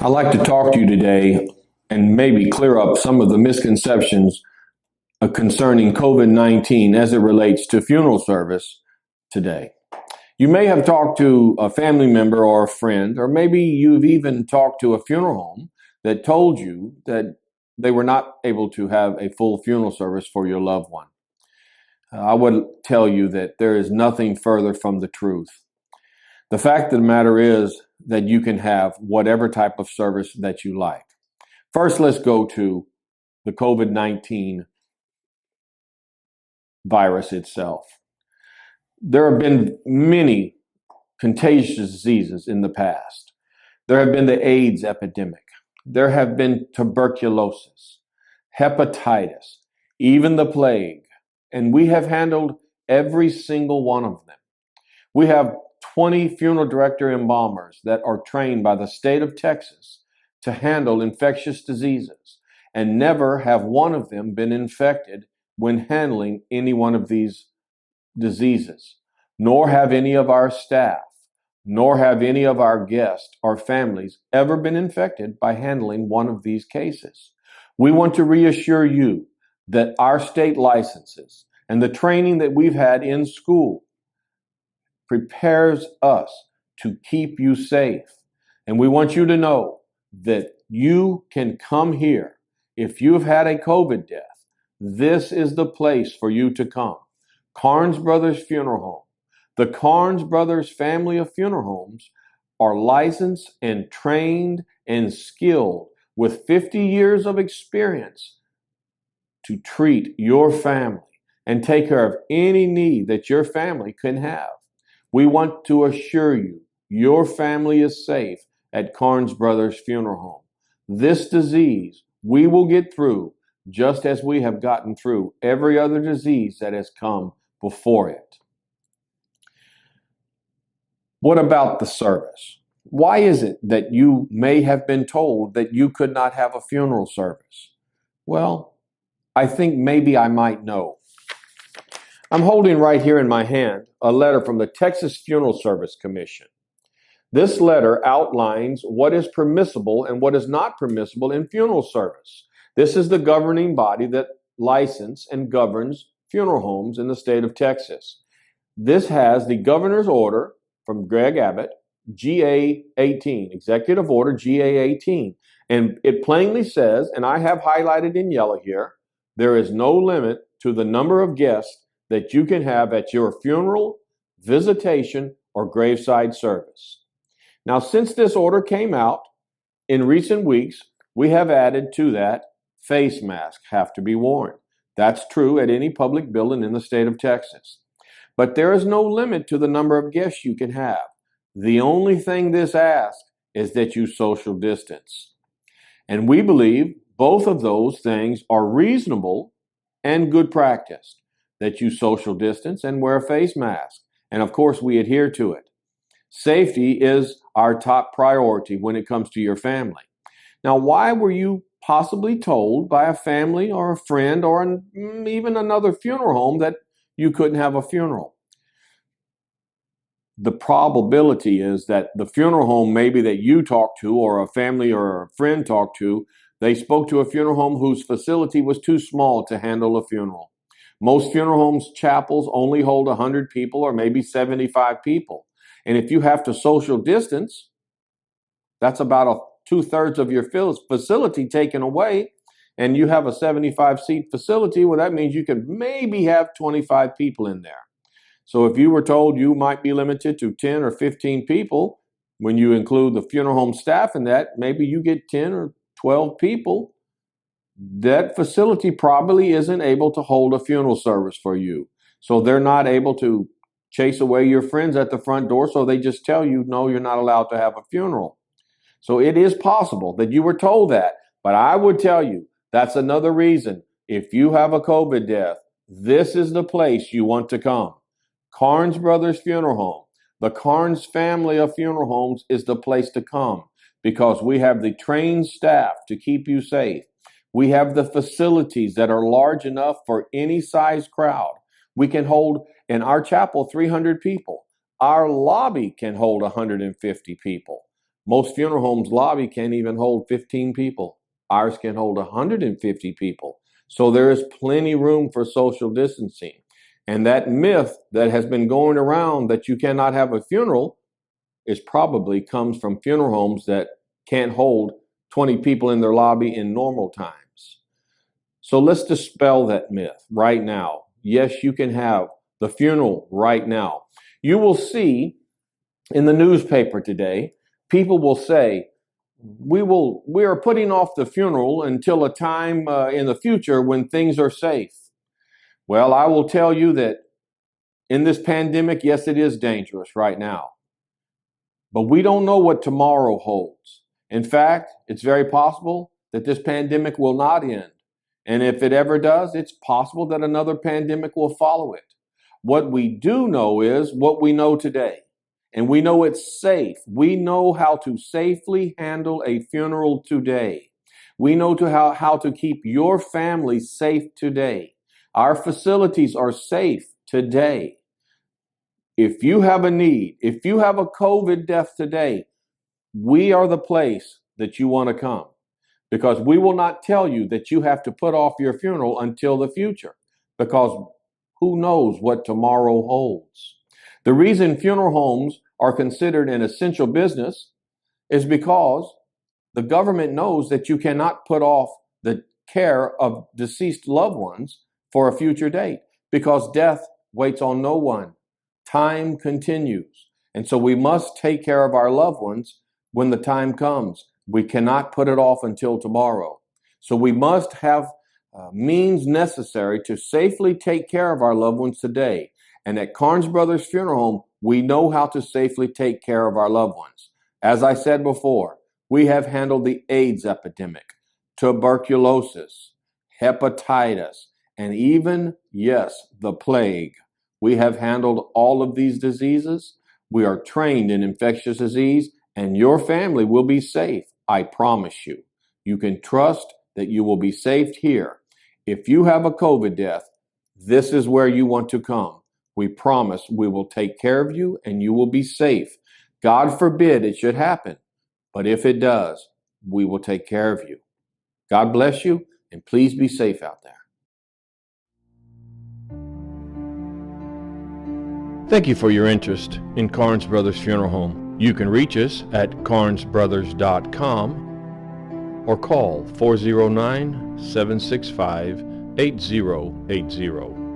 I'd like to talk to you today and maybe clear up some of the misconceptions concerning COVID-19 as it relates to funeral service today. You may have talked to a family member or a friend, or maybe you've even talked to a funeral home that told you that they were not able to have a full funeral service for your loved one. I would tell you that there is nothing further from the truth. The fact of the matter is that you can have whatever type of service that you like. First, let's go to the COVID-19 virus itself. There have been many contagious diseases in the past. There have been the AIDS epidemic. There have been tuberculosis, hepatitis, even the plague. And we have handled every single one of them. We have 20 funeral director embalmers that are trained by the state of Texas to handle infectious diseases, and never have one of them been infected when handling any one of these diseases, nor have any of our staff, nor have any of our guests or families ever been infected by handling one of these cases. We want to reassure you that our state licenses and the training that we've had in school prepares us to keep you safe. And we want you to know that you can come here. If you've had a COVID death, this is the place for you to come. Carnes Brothers Funeral Home. The Carnes Brothers family of funeral homes are licensed and trained and skilled with 50 years of experience to treat your family and take care of any need that your family can have. We want to assure you your family is safe at Carnes Brothers Funeral Home. This disease we will get through just as we have gotten through every other disease that has come before it. What about the service? Why is it that you may have been told that you could not have a funeral service? Well, I think maybe I might know. I'm holding right here in my hand a letter from the Texas Funeral Service Commission. This letter outlines what is permissible and what is not permissible in funeral service. This is the governing body that licenses and governs funeral homes in the state of Texas. This has the governor's order from Greg Abbott, GA 18, Executive Order GA 18. And it plainly says, and I have highlighted in yellow here, there is no limit to the number of guests that you can have at your funeral, visitation, or graveside service. Now, since this order came out in recent weeks, we have added to that face masks have to be worn. That's true at any public building in the state of Texas. But there is no limit to the number of guests you can have. The only thing this asks is that you social distance. And we believe both of those things are reasonable and good practice, that you social distance and wear a face mask. And of course, we adhere to it. Safety is our top priority when it comes to your family. Now, why were you possibly told by a family or a friend or even another funeral home that you couldn't have a funeral? The probability is that the funeral home maybe that you talked to, or a family or a friend talked to, they spoke to a funeral home whose facility was too small to handle a funeral. Most funeral homes, chapels only hold 100 people or maybe 75 people. And if you have to social distance, that's about 2/3 of your facility taken away, and you have a 75-seat facility, well, that means you could maybe have 25 people in there. So if you were told you might be limited to 10 or 15 people, when you include the funeral home staff in that, maybe you get 10 or 12 people. That facility probably isn't able to hold a funeral service for you. So they're not able to chase away your friends at the front door, so they just tell you, no, you're not allowed to have a funeral. So it is possible that you were told that, but I would tell you that's another reason. If you have a COVID death, this is the place you want to come. Carnes Brothers Funeral Home. The Carnes family of funeral homes is the place to come because we have the trained staff to keep you safe. We have the facilities that are large enough for any size crowd. We can hold in our chapel 300 people. Our lobby can hold 150 people. Most funeral homes lobby can't even hold 15 people. Ours can hold 150 people. So there is plenty room for social distancing. And that myth that has been going around that you cannot have a funeral is probably comes from funeral homes that can't hold 20 people in their lobby in normal times. So let's dispel that myth right now. Yes, you can have the funeral right now. You will see in the newspaper today, people will say, we are putting off the funeral until a time in the future when things are safe. Well, I will tell you that in this pandemic, yes, it is dangerous right now, but we don't know what tomorrow holds. In fact, it's very possible that this pandemic will not end. And if it ever does, it's possible that another pandemic will follow it. What we do know is what we know today. And we know it's safe. We know how to safely handle a funeral today. We know how to keep your family safe today. Our facilities are safe today. If you have a need, if you have a COVID death today, we are the place that you want to come, because we will not tell you that you have to put off your funeral until the future, because who knows what tomorrow holds. The reason funeral homes are considered an essential business is because the government knows that you cannot put off the care of deceased loved ones for a future date, because death waits on no one. Time continues. And so we must take care of our loved ones when the time comes. We cannot put it off until tomorrow. So we must have means necessary to safely take care of our loved ones today. And at Carnes Brothers Funeral Home, we know how to safely take care of our loved ones. As I said before, we have handled the AIDS epidemic, tuberculosis, hepatitis, and even, yes, the plague. We have handled all of these diseases. We are trained in infectious disease, and your family will be safe. I promise you. You can trust that you will be saved here. If you have a COVID death, this is where you want to come. We promise we will take care of you and you will be safe. God forbid it should happen, but if it does, we will take care of you. God bless you, and please be safe out there. Thank you for your interest in Carnes Brothers Funeral Home. You can reach us at carnesbrothers.com or call 409-765-8080.